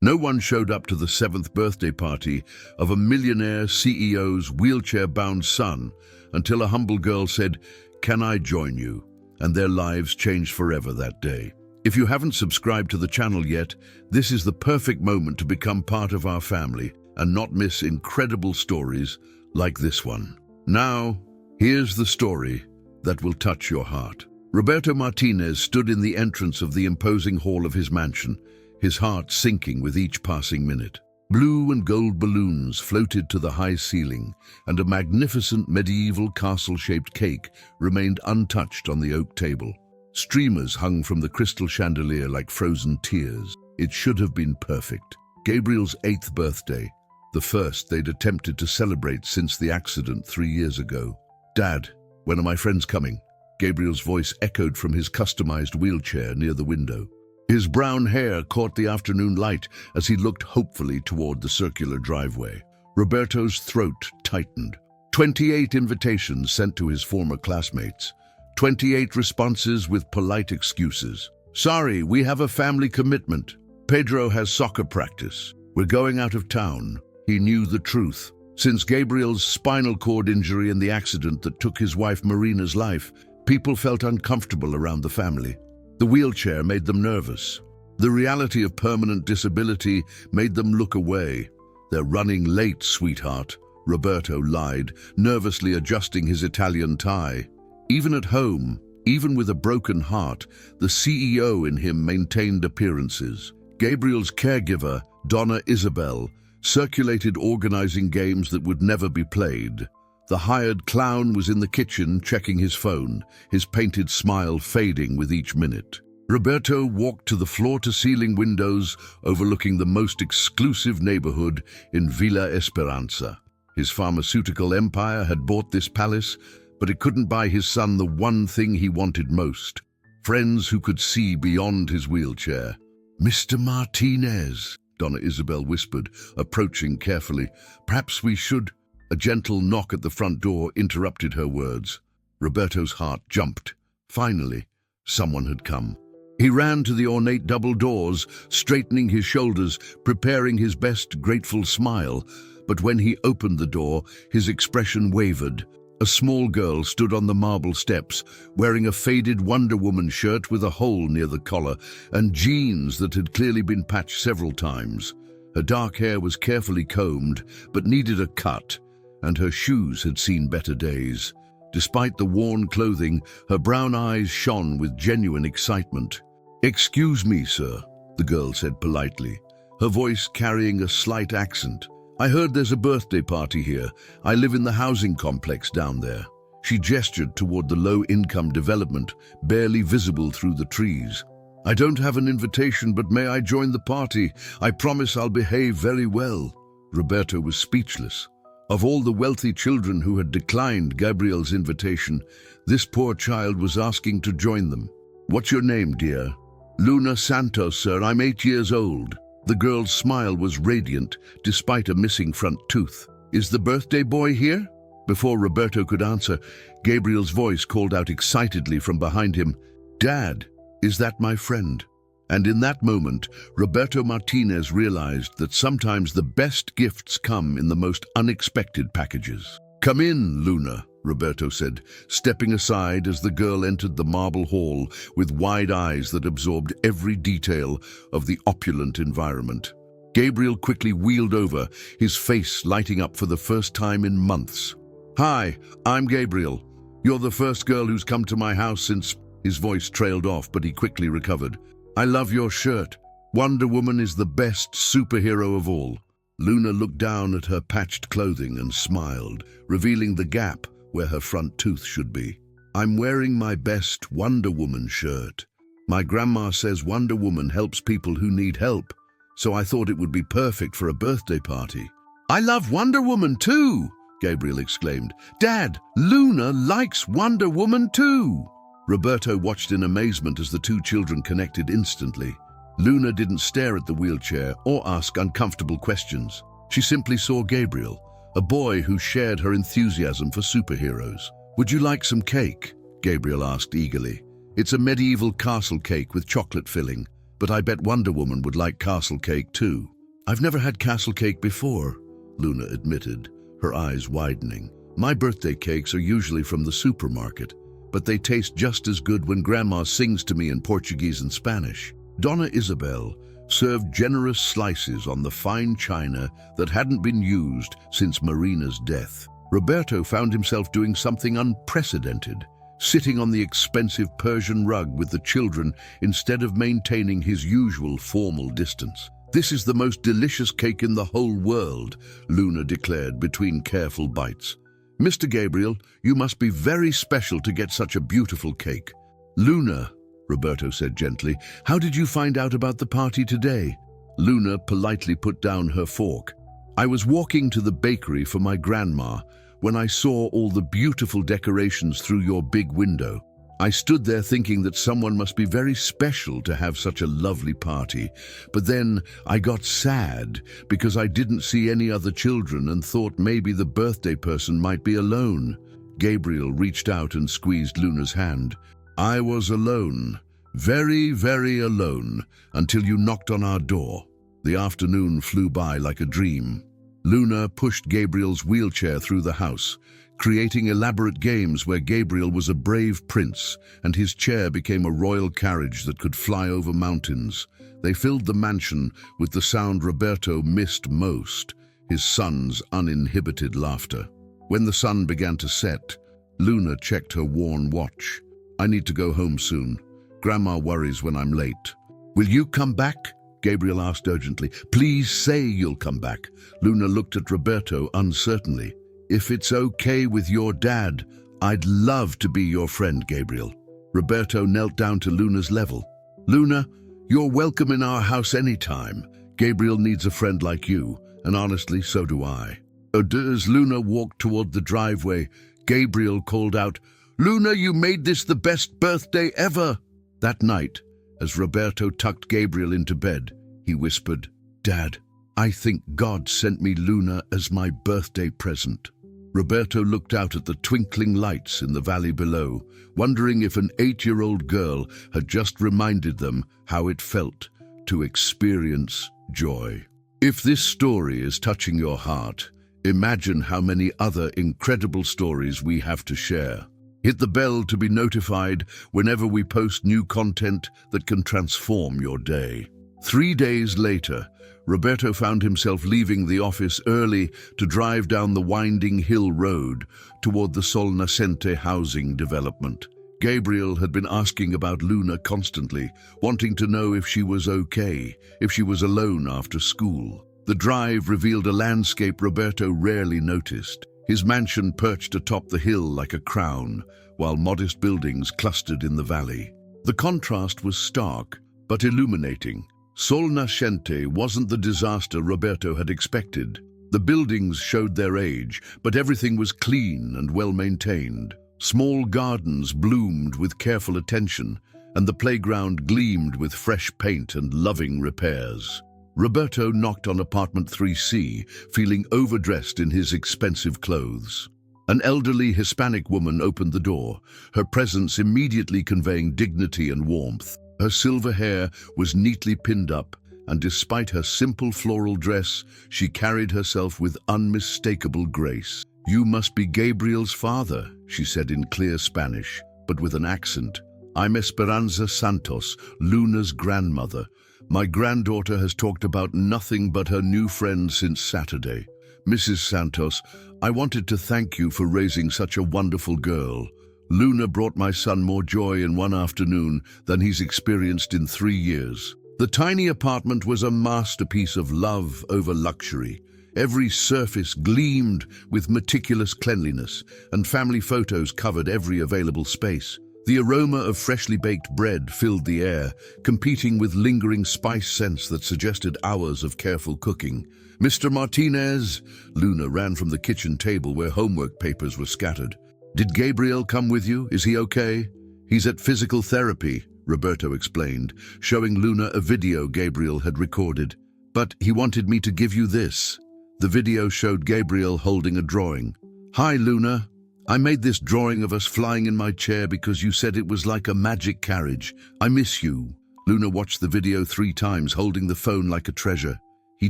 No one showed up to the 7th birthday party of a millionaire CEO's wheelchair-bound son until a humble girl said, "Can I join you?" And their lives changed forever that day. If you haven't subscribed to the channel yet, this is the perfect moment to become part of our family and not miss incredible stories like this one. Now, here's the story that will touch your heart. Roberto Martinez stood in the entrance of the imposing hall of his mansion, his heart sinking with each passing minute. Blue and gold balloons floated to the high ceiling, and a magnificent medieval castle-shaped cake remained untouched on the oak table. Streamers hung from the crystal chandelier like frozen tears. It should have been perfect. Gabriel's 8th birthday, the first they'd attempted to celebrate since the accident 3 years ago. "Dad, when are my friends coming?" Gabriel's voice echoed from his customized wheelchair near the window. His brown hair caught the afternoon light as he looked hopefully toward the circular driveway. Roberto's throat tightened. 28 invitations sent to his former classmates. 28 responses with polite excuses. "Sorry, we have a family commitment. Pedro has soccer practice. We're going out of town." He knew the truth. Since Gabriel's spinal cord injury and the accident that took his wife Marina's life, people felt uncomfortable around the family. The wheelchair made them nervous. The reality of permanent disability made them look away. "They're running late, sweetheart," Roberto lied, nervously adjusting his Italian tie. Even at home, even with a broken heart, the CEO in him maintained appearances. Gabriel's caregiver, Donna Isabel, circulated organizing games that would never be played. The hired clown was in the kitchen checking his phone, his painted smile fading with each minute. Roberto walked to the floor-to-ceiling windows overlooking the most exclusive neighborhood in Villa Esperanza. His pharmaceutical empire had bought this palace, but it couldn't buy his son the one thing he wanted most: friends who could see beyond his wheelchair. "Mr. Martinez," Donna Isabel whispered, approaching carefully. "Perhaps we should—" A gentle knock at the front door interrupted her words. Roberto's heart jumped. Finally, someone had come. He ran to the ornate double doors, straightening his shoulders, preparing his best grateful smile. But when he opened the door, his expression wavered. A small girl stood on the marble steps, wearing a faded Wonder Woman shirt with a hole near the collar and jeans that had clearly been patched several times. Her dark hair was carefully combed, but needed a cut, and her shoes had seen better days. Despite the worn clothing, her brown eyes shone with genuine excitement. "Excuse me, sir," the girl said politely, her voice carrying a slight accent. "I heard there's a birthday party here. I live in the housing complex down there." She gestured toward the low-income development, barely visible through the trees. "I don't have an invitation, but may I join the party? I promise I'll behave very well." Roberto was speechless. Of all the wealthy children who had declined Gabriel's invitation, this poor child was asking to join them. "What's your name, dear?" "Luna Santos, sir. I'm 8 years old." The girl's smile was radiant, despite a missing front tooth. "Is the birthday boy here?" Before Roberto could answer, Gabriel's voice called out excitedly from behind him, "Dad, is that my friend?" And in that moment, Roberto Martinez realized that sometimes the best gifts come in the most unexpected packages. "Come in, Luna," Roberto said, stepping aside as the girl entered the marble hall with wide eyes that absorbed every detail of the opulent environment. Gabriel quickly wheeled over, his face lighting up for the first time in months. "Hi, I'm Gabriel. You're the first girl who's come to my house since—" His voice trailed off, but he quickly recovered. "I love your shirt. Wonder Woman is the best superhero of all." Luna looked down at her patched clothing and smiled, revealing the gap where her front tooth should be. "I'm wearing my best Wonder Woman shirt. My grandma says Wonder Woman helps people who need help, so I thought it would be perfect for a birthday party." "I love Wonder Woman too!" Gabriel exclaimed. "Dad, Luna likes Wonder Woman too!" Roberto watched in amazement as the two children connected instantly. Luna didn't stare at the wheelchair or ask uncomfortable questions. She simply saw Gabriel, a boy who shared her enthusiasm for superheroes. "Would you like some cake?" Gabriel asked eagerly. "It's a medieval castle cake with chocolate filling, but I bet Wonder Woman would like castle cake too." I've never had castle cake before, Luna admitted, her eyes widening. My birthday cakes are usually from the supermarket, but they taste just as good when Grandma sings to me in Portuguese and Spanish. Donna Isabel served generous slices on the fine china that hadn't been used since Marina's death. Roberto found himself doing something unprecedented, sitting on the expensive Persian rug with the children instead of maintaining his usual formal distance. "This is the most delicious cake in the whole world," Luna declared between careful bites. "Mr. Gabriel, you must be very special to get such a beautiful cake." "Luna," Roberto said gently, "how did you find out about the party today?" Luna politely put down her fork. "I was walking to the bakery for my grandma when I saw all the beautiful decorations through your big window. I stood there thinking that someone must be very special to have such a lovely party, but then I got sad because I didn't see any other children and thought maybe the birthday person might be alone." Gabriel reached out and squeezed Luna's hand. "I was alone, very, very alone, until you knocked on our door." The afternoon flew by like a dream. Luna pushed Gabriel's wheelchair through the house, creating elaborate games where Gabriel was a brave prince and his chair became a royal carriage that could fly over mountains. They filled the mansion with the sound Roberto missed most, his son's uninhibited laughter. When the sun began to set, Luna checked her worn watch. "I need to go home soon. Grandma worries when I'm late." "Will you come back?" Gabriel asked urgently. "Please say you'll come back." Luna looked at Roberto uncertainly. "If it's okay with your dad, I'd love to be your friend, Gabriel." Roberto knelt down to Luna's level. "Luna, you're welcome in our house anytime. Gabriel needs a friend like you, and honestly, so do I." As Luna walked toward the driveway, Gabriel called out, "Luna, you made this the best birthday ever!" That night, as Roberto tucked Gabriel into bed, he whispered, "Dad, I think God sent me Luna as my birthday present." Roberto looked out at the twinkling lights in the valley below, wondering if an 8-year-old girl had just reminded them how it felt to experience joy. If this story is touching your heart, imagine how many other incredible stories we have to share. Hit the bell to be notified whenever we post new content that can transform your day. 3 days later, Roberto found himself leaving the office early to drive down the winding hill road toward the Sol Nascente housing development. Gabriel had been asking about Luna constantly, wanting to know if she was okay, if she was alone after school. The drive revealed a landscape Roberto rarely noticed. His mansion perched atop the hill like a crown, while modest buildings clustered in the valley. The contrast was stark, but illuminating. Sol Nascente wasn't the disaster Roberto had expected. The buildings showed their age, but everything was clean and well-maintained. Small gardens bloomed with careful attention, and the playground gleamed with fresh paint and loving repairs. Roberto knocked on apartment 3C, feeling overdressed in his expensive clothes. An elderly Hispanic woman opened the door, her presence immediately conveying dignity and warmth. Her silver hair was neatly pinned up, and despite her simple floral dress, she carried herself with unmistakable grace. "You must be Gabriel's father," she said in clear Spanish, but with an accent. "I'm Esperanza Santos, Luna's grandmother. My granddaughter has talked about nothing but her new friend since Saturday. Mrs. Santos, I wanted to thank you for raising such a wonderful girl. Luna brought my son more joy in one afternoon than he's experienced in 3 years." The tiny apartment was a masterpiece of love over luxury. Every surface gleamed with meticulous cleanliness, and family photos covered every available space. The aroma of freshly baked bread filled the air, competing with lingering spice scents that suggested hours of careful cooking. "Mr. Martinez!" Luna ran from the kitchen table where homework papers were scattered. "Did Gabriel come with you? Is he okay?" "He's at physical therapy," Roberto explained, showing Luna a video Gabriel had recorded. "But he wanted me to give you this." The video showed Gabriel holding a drawing. "Hi, Luna. I made this drawing of us flying in my chair because you said it was like a magic carriage. I miss you." Luna watched the video 3 times, holding the phone like a treasure. He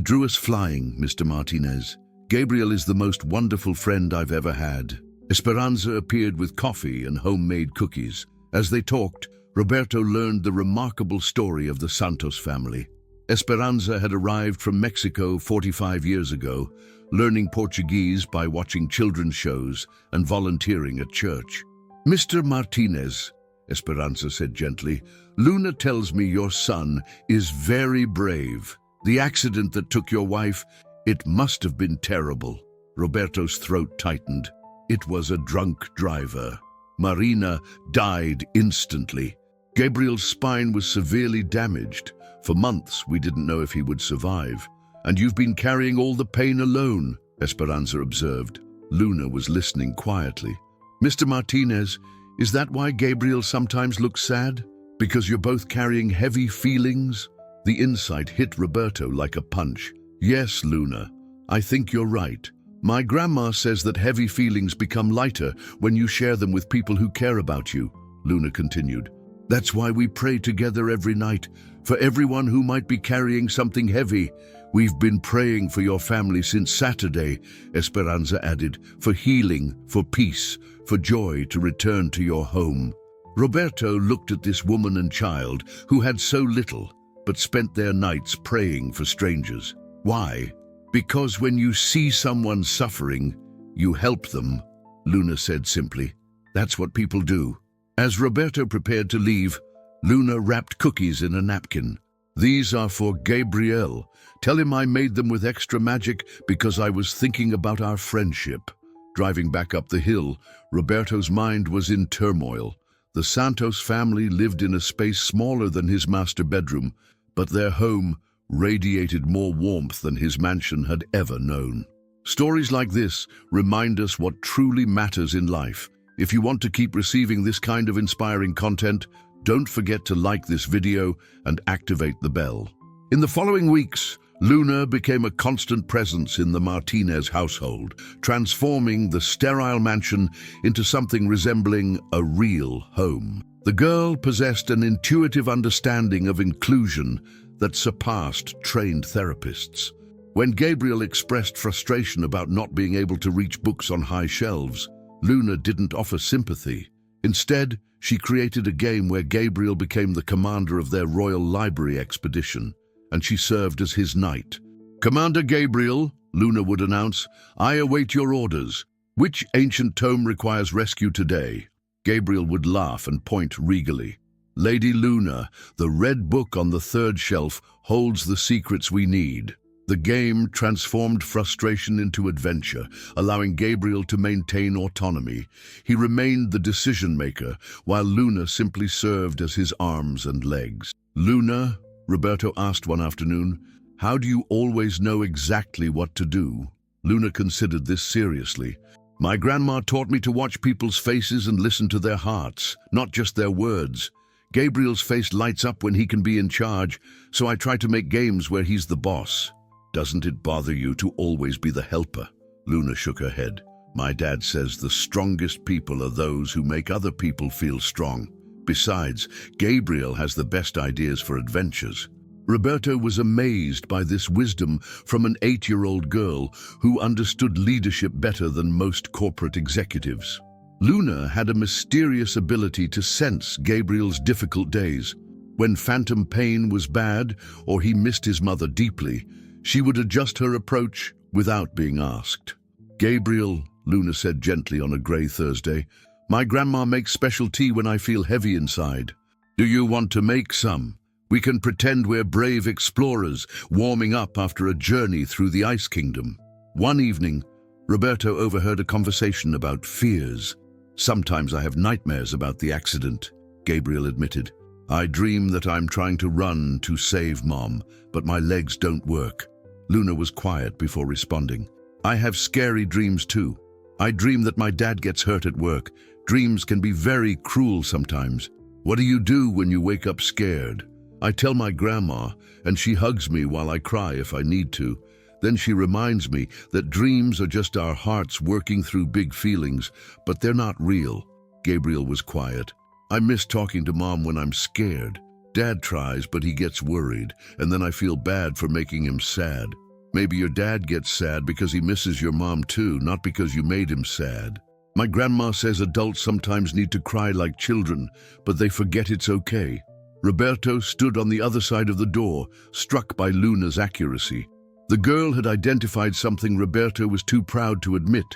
drew us flying, Mr. Martinez. Gabriel is the most wonderful friend I've ever had. Esperanza appeared with coffee and homemade cookies. As they talked, Roberto learned the remarkable story of the Santos family. Esperanza had arrived from Mexico 45 years ago, learning Portuguese by watching children's shows and volunteering at church. Mr. Martinez, Esperanza said gently, Luna tells me your son is very brave. The accident that took your wife, it must have been terrible. Roberto's throat tightened. It was a drunk driver. Marina died instantly. Gabriel's spine was severely damaged. For months, we didn't know if he would survive. And you've been carrying all the pain alone, Esperanza observed. Luna was listening quietly. Mr. Martinez, is that why Gabriel sometimes looks sad? Because you're both carrying heavy feelings? The insight hit Roberto like a punch. Yes, Luna, I think you're right. My grandma says that heavy feelings become lighter when you share them with people who care about you, Luna continued. That's why we pray together every night, for everyone who might be carrying something heavy. We've been praying for your family since Saturday, Esperanza added, for healing, for peace, for joy to return to your home. Roberto looked at this woman and child who had so little, but spent their nights praying for strangers. Why? Because when you see someone suffering, you help them, Luna said simply. That's what people do. As Roberto prepared to leave, Luna wrapped cookies in a napkin. These are for Gabriel. Tell him I made them with extra magic because I was thinking about our friendship. Driving back up the hill, Roberto's mind was in turmoil. The Santos family lived in a space smaller than his master bedroom, but their home radiated more warmth than his mansion had ever known. Stories like this remind us what truly matters in life. If you want to keep receiving this kind of inspiring content, don't forget to like this video and activate the bell. In the following weeks, Luna became a constant presence in the Martinez household, transforming the sterile mansion into something resembling a real home. The girl possessed an intuitive understanding of inclusion that surpassed trained therapists. When Gabriel expressed frustration about not being able to reach books on high shelves, Luna didn't offer sympathy. Instead, she created a game where Gabriel became the commander of their Royal Library expedition, and she served as his knight. Commander Gabriel, Luna would announce, I await your orders. Which ancient tome requires rescue today? Gabriel would laugh and point regally. Lady Luna, the red book on the third shelf holds the secrets we need. The game transformed frustration into adventure, allowing Gabriel to maintain autonomy. He remained the decision-maker, while Luna simply served as his arms and legs. Luna, Roberto asked one afternoon, how do you always know exactly what to do? Luna considered this seriously. My grandma taught me to watch people's faces and listen to their hearts, not just their words. Gabriel's face lights up when he can be in charge, so I try to make games where he's the boss. Doesn't it bother you to always be the helper? Luna shook her head. My dad says the strongest people are those who make other people feel strong. Besides, Gabriel has the best ideas for adventures. Roberto was amazed by this wisdom from an 8-year-old girl who understood leadership better than most corporate executives. Luna had a mysterious ability to sense Gabriel's difficult days. When phantom pain was bad or he missed his mother deeply, she would adjust her approach without being asked. Gabriel, Luna said gently on a grey Thursday, my grandma makes special tea when I feel heavy inside. Do you want to make some? We can pretend we're brave explorers warming up after a journey through the Ice Kingdom. One evening, Roberto overheard a conversation about fears. Sometimes I have nightmares about the accident, Gabriel admitted. I dream that I'm trying to run to save Mom, but my legs don't work. Luna was quiet before responding. I have scary dreams too. I dream that my dad gets hurt at work. Dreams can be very cruel sometimes. What do you do when you wake up scared? I tell my grandma, and she hugs me while I cry if I need to. Then she reminds me that dreams are just our hearts working through big feelings, but they're not real. Gabriel was quiet. I miss talking to Mom when I'm scared. Dad tries, but he gets worried, and then I feel bad for making him sad. Maybe your dad gets sad because he misses your mom too, not because you made him sad. My grandma says adults sometimes need to cry like children, but they forget it's okay. Roberto stood on the other side of the door, struck by Luna's accuracy. The girl had identified something Roberto was too proud to admit,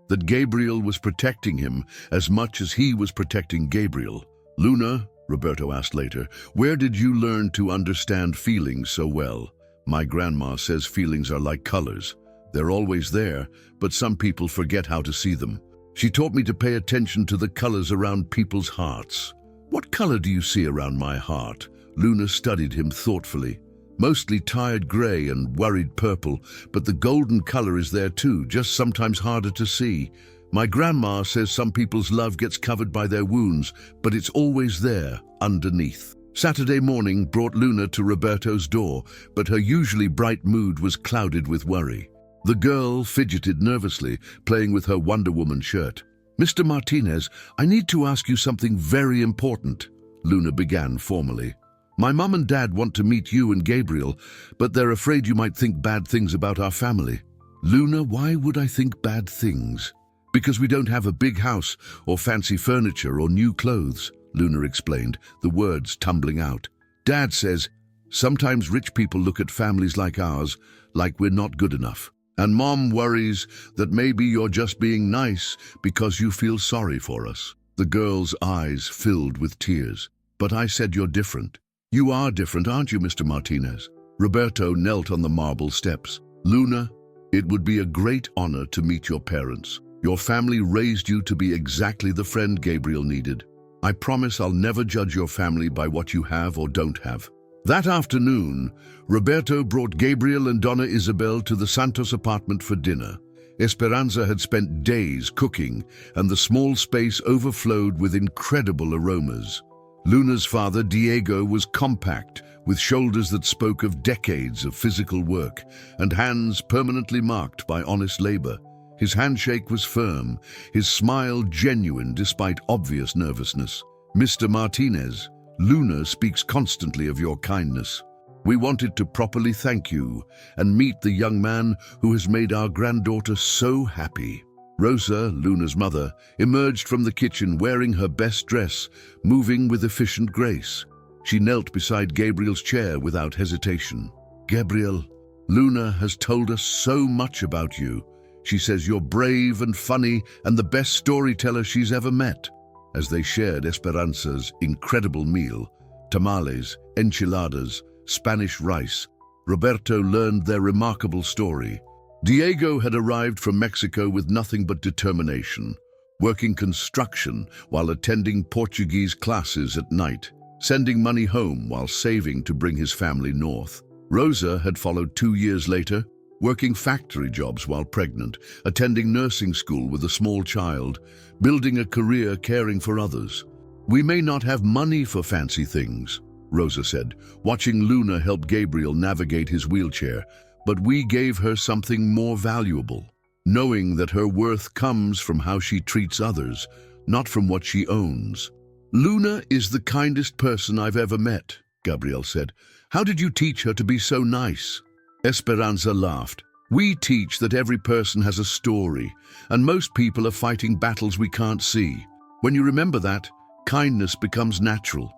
that Gabriel was protecting him as much as he was protecting Gabriel. Luna, Roberto asked later, where did you learn to understand feelings so well? My grandma says feelings are like colors. They're always there, but some people forget how to see them. She taught me to pay attention to the colors around people's hearts. What color do you see around my heart? Luna studied him thoughtfully. Mostly tired gray and worried purple, but the golden color is there too, just sometimes harder to see. My grandma says some people's love gets covered by their wounds, but it's always there, underneath. Saturday morning brought Luna to Roberto's door, but her usually bright mood was clouded with worry. The girl fidgeted nervously, playing with her Wonder Woman shirt. Mr. Martinez, I need to ask you something very important, Luna began formally. My mom and dad want to meet you and Gabriel, but they're afraid you might think bad things about our family. Luna, why would I think bad things? Because we don't have a big house or fancy furniture or new clothes, Luna explained, the words tumbling out. Dad says, sometimes rich people look at families like ours like we're not good enough. And Mom worries that maybe you're just being nice because you feel sorry for us. The girl's eyes filled with tears. But I said you're different. You are different, aren't you, Mr. Martinez? Roberto knelt on the marble steps. Luna, it would be a great honor to meet your parents. Your family raised you to be exactly the friend Gabriel needed. I promise I'll never judge your family by what you have or don't have. That afternoon, Roberto brought Gabriel and Donna Isabel to the Santos apartment for dinner. Esperanza had spent days cooking, and the small space overflowed with incredible aromas. Luna's father, Diego, was compact, with shoulders that spoke of decades of physical work, and hands permanently marked by honest labor. His handshake was firm, his smile genuine despite obvious nervousness. Mr. Martinez, Luna speaks constantly of your kindness. We wanted to properly thank you and meet the young man who has made our granddaughter so happy. Rosa, Luna's mother, emerged from the kitchen wearing her best dress, moving with efficient grace. She knelt beside Gabriel's chair without hesitation. Gabriel, Luna has told us so much about you. She says you're brave and funny and the best storyteller she's ever met. As they shared Esperanza's incredible meal, tamales, enchiladas, Spanish rice, Roberto learned their remarkable story. Diego had arrived from Mexico with nothing but determination, working construction while attending Portuguese classes at night, sending money home while saving to bring his family north. Rosa had followed 2 years later, working factory jobs while pregnant, attending nursing school with a small child, building a career caring for others. We may not have money for fancy things, Rosa said, watching Luna help Gabriel navigate his wheelchair, but we gave her something more valuable, knowing that her worth comes from how she treats others, not from what she owns. Luna is the kindest person I've ever met, Gabriel said. How did you teach her to be so nice? Esperanza laughed. We teach that every person has a story, and most people are fighting battles we can't see. When you remember that, kindness becomes natural.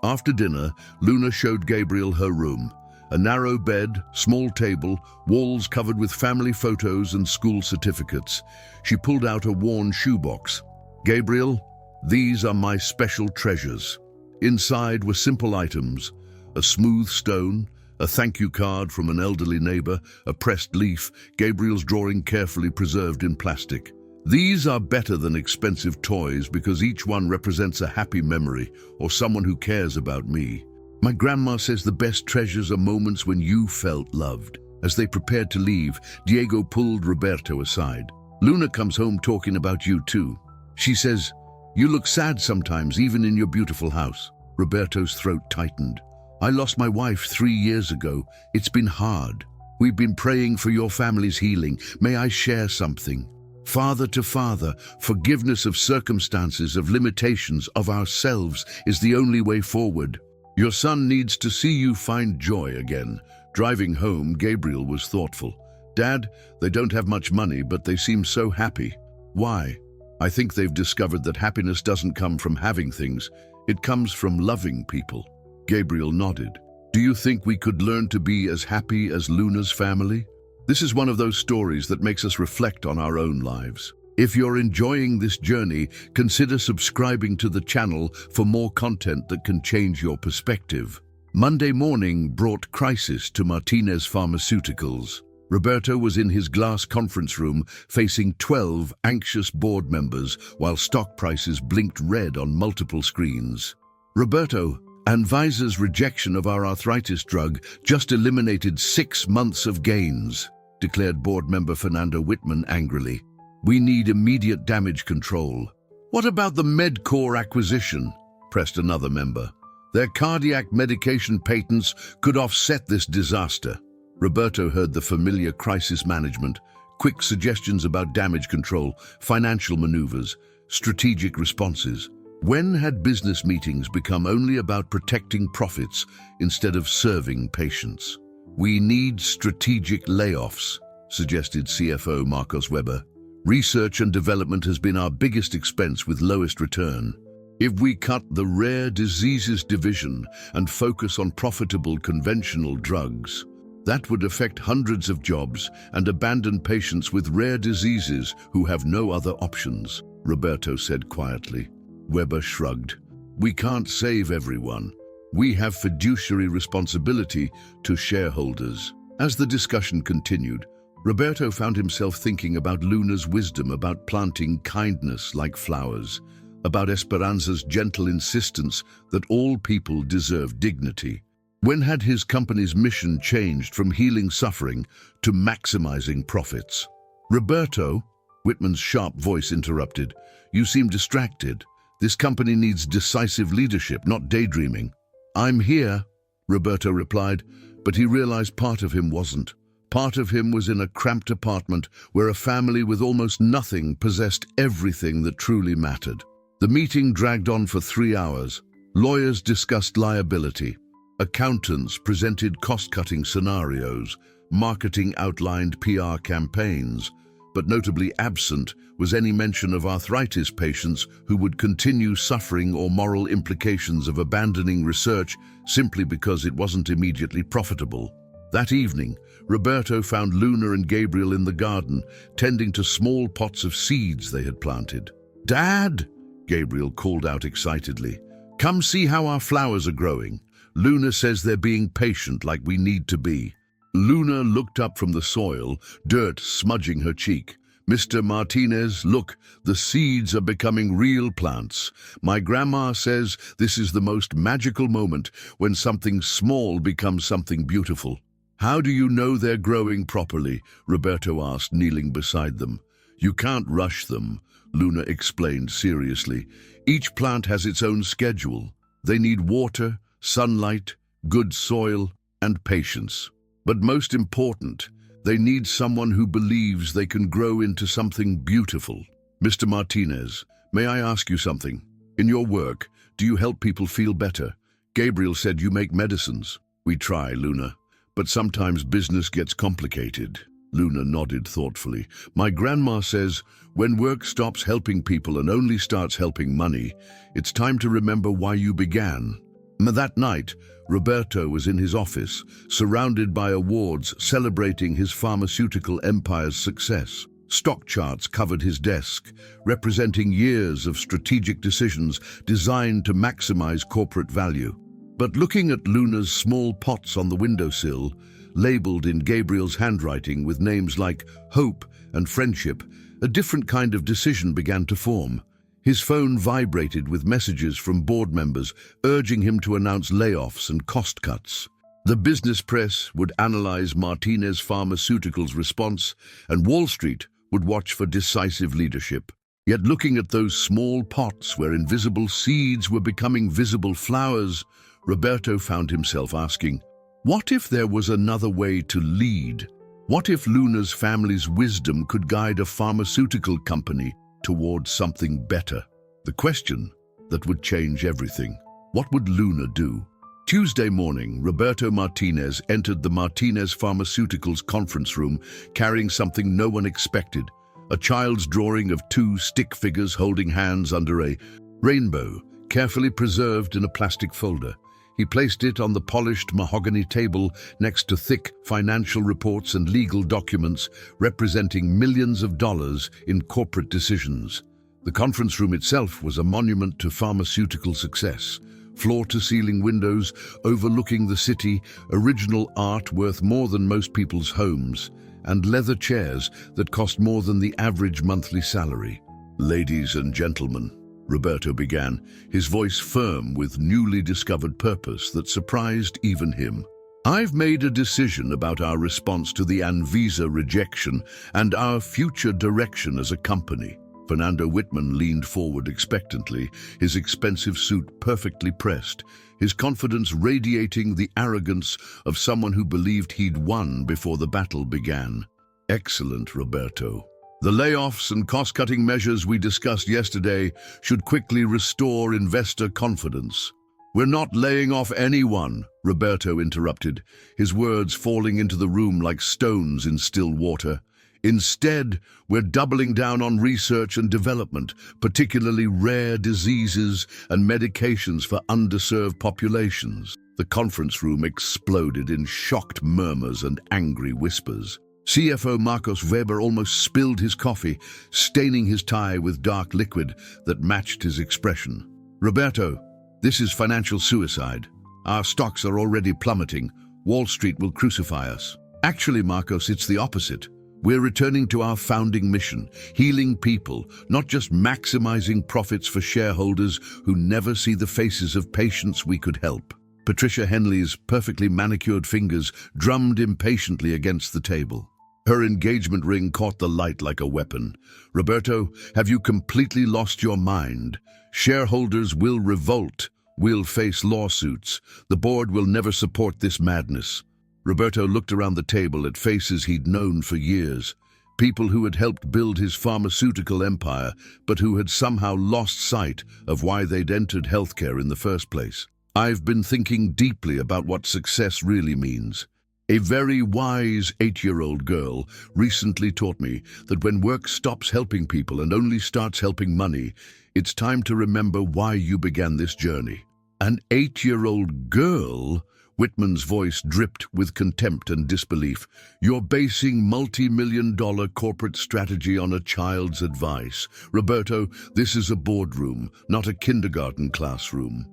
After dinner, Luna showed Gabriel her room. A narrow bed, small table, walls covered with family photos and school certificates. She pulled out a worn shoebox. Gabriel, these are my special treasures. Inside were simple items: a smooth stone, a thank you card from an elderly neighbor, a pressed leaf, Gabriel's drawing carefully preserved in plastic. These are better than expensive toys because each one represents a happy memory or someone who cares about me. My grandma says the best treasures are moments when you felt loved. As they prepared to leave, Diego pulled Roberto aside. Luna comes home talking about you too. She says, you look sad sometimes, even in your beautiful house. Roberto's throat tightened. I lost my wife 3 years ago. It's been hard. We've been praying for your family's healing. May I share something? Father to father, forgiveness of circumstances, of limitations, of ourselves is the only way forward. Your son needs to see you find joy again. Driving home, Gabriel was thoughtful. Dad, they don't have much money, but they seem so happy. Why? I think they've discovered that happiness doesn't come from having things. It comes from loving people. Gabriel nodded. Do you think we could learn to be as happy as Luna's family? This is one of those stories that makes us reflect on our own lives. If you're enjoying this journey, consider subscribing to the channel for more content that can change your perspective. Monday morning brought crisis to Martinez Pharmaceuticals. Roberto was in his glass conference room facing 12 anxious board members while stock prices blinked red on multiple screens. Roberto, Anvisa's rejection of our arthritis drug just eliminated 6 months of gains, declared board member Fernando Whitman angrily. We need immediate damage control. What about the Medcore acquisition? Pressed another member. Their cardiac medication patents could offset this disaster. Roberto heard the familiar crisis management, quick suggestions about damage control, financial maneuvers, strategic responses. When had business meetings become only about protecting profits instead of serving patients? We need strategic layoffs, suggested CFO Marcos Weber. Research and development has been our biggest expense with lowest return. If we cut the rare diseases division and focus on profitable conventional drugs, that would affect hundreds of jobs and abandon patients with rare diseases who have no other options, Roberto said quietly. Weber shrugged. We can't save everyone. We have fiduciary responsibility to shareholders. As the discussion continued, Roberto found himself thinking about Luna's wisdom about planting kindness like flowers, about Esperanza's gentle insistence that all people deserve dignity. When had his company's mission changed from healing suffering to maximizing profits? Roberto, Whitman's sharp voice interrupted. You seem distracted. This company needs decisive leadership, not daydreaming. I'm here, Roberto replied, but he realized part of him wasn't. Part of him was in a cramped apartment where a family with almost nothing possessed everything that truly mattered. The meeting dragged on for 3 hours. Lawyers discussed liability. Accountants presented cost-cutting scenarios. Marketing outlined PR campaigns. But notably absent was any mention of arthritis patients who would continue suffering or moral implications of abandoning research simply because it wasn't immediately profitable. That evening, Roberto found Luna and Gabriel in the garden, tending to small pots of seeds they had planted. Dad, Gabriel called out excitedly, come see how our flowers are growing. Luna says they're being patient like we need to be. Luna looked up from the soil, dirt smudging her cheek. Mr. Martinez, look, the seeds are becoming real plants. My grandma says this is the most magical moment when something small becomes something beautiful. How do you know they're growing properly? Roberto asked, kneeling beside them. You can't rush them, Luna explained seriously. Each plant has its own schedule. They need water, sunlight, good soil, and patience. But most important, they need someone who believes they can grow into something beautiful. Mr. Martinez, may I ask you something? In your work, do you help people feel better? Gabriel said you make medicines. We try, Luna. But sometimes business gets complicated. Luna nodded thoughtfully. My grandma says, when work stops helping people and only starts helping money, it's time to remember why you began. That night, Roberto was in his office, surrounded by awards celebrating his pharmaceutical empire's success. Stock charts covered his desk, representing years of strategic decisions designed to maximize corporate value. But looking at Luna's small pots on the windowsill, labeled in Gabriel's handwriting with names like hope and friendship, a different kind of decision began to form. His phone vibrated with messages from board members urging him to announce layoffs and cost cuts. The business press would analyze Martinez Pharmaceuticals' response, and Wall Street would watch for decisive leadership. Yet looking at those small pots where invisible seeds were becoming visible flowers, Roberto found himself asking, what if there was another way to lead? What if Luna's family's wisdom could guide a pharmaceutical company towards something better? The question that would change everything. What would Luna do? Tuesday morning, Roberto Martinez entered the Martinez Pharmaceuticals conference room carrying something no one expected, a child's drawing of two stick figures holding hands under a rainbow, carefully preserved in a plastic folder. He placed it on the polished mahogany table next to thick financial reports and legal documents representing millions of dollars in corporate decisions. The conference room itself was a monument to pharmaceutical success. Floor-to-ceiling windows overlooking the city, original art worth more than most people's homes, and leather chairs that cost more than the average monthly salary. "Ladies and gentlemen," Roberto began, his voice firm with newly discovered purpose that surprised even him. "I've made a decision about our response to the Anvisa rejection and our future direction as a company." Fernando Whitman leaned forward expectantly, his expensive suit perfectly pressed, his confidence radiating the arrogance of someone who believed he'd won before the battle began. "Excellent, Roberto. The layoffs and cost-cutting measures we discussed yesterday should quickly restore investor confidence." "We're not laying off anyone," Roberto interrupted, his words falling into the room like stones in still water. "Instead, we're doubling down on research and development, particularly rare diseases and medications for underserved populations." The conference room exploded in shocked murmurs and angry whispers. CFO Marcos Weber almost spilled his coffee, staining his tie with dark liquid that matched his expression. "Roberto, this is financial suicide. Our stocks are already plummeting. Wall Street will crucify us." "Actually, Marcos, it's the opposite. We're returning to our founding mission, healing people, not just maximizing profits for shareholders who never see the faces of patients we could help." Patricia Henley's perfectly manicured fingers drummed impatiently against the table. Her engagement ring caught the light like a weapon. "Roberto, have you completely lost your mind? Shareholders will revolt. We'll face lawsuits. The board will never support this madness." Roberto looked around the table at faces he'd known for years, people who had helped build his pharmaceutical empire, but who had somehow lost sight of why they'd entered healthcare in the first place. "I've been thinking deeply about what success really means. A very wise 8-year-old girl recently taught me that when work stops helping people and only starts helping money, it's time to remember why you began this journey." "An 8-year-old girl?" Whitman's voice dripped with contempt and disbelief. "You're basing multi-million-dollar corporate strategy on a child's advice. Roberto, this is a boardroom, not a kindergarten classroom.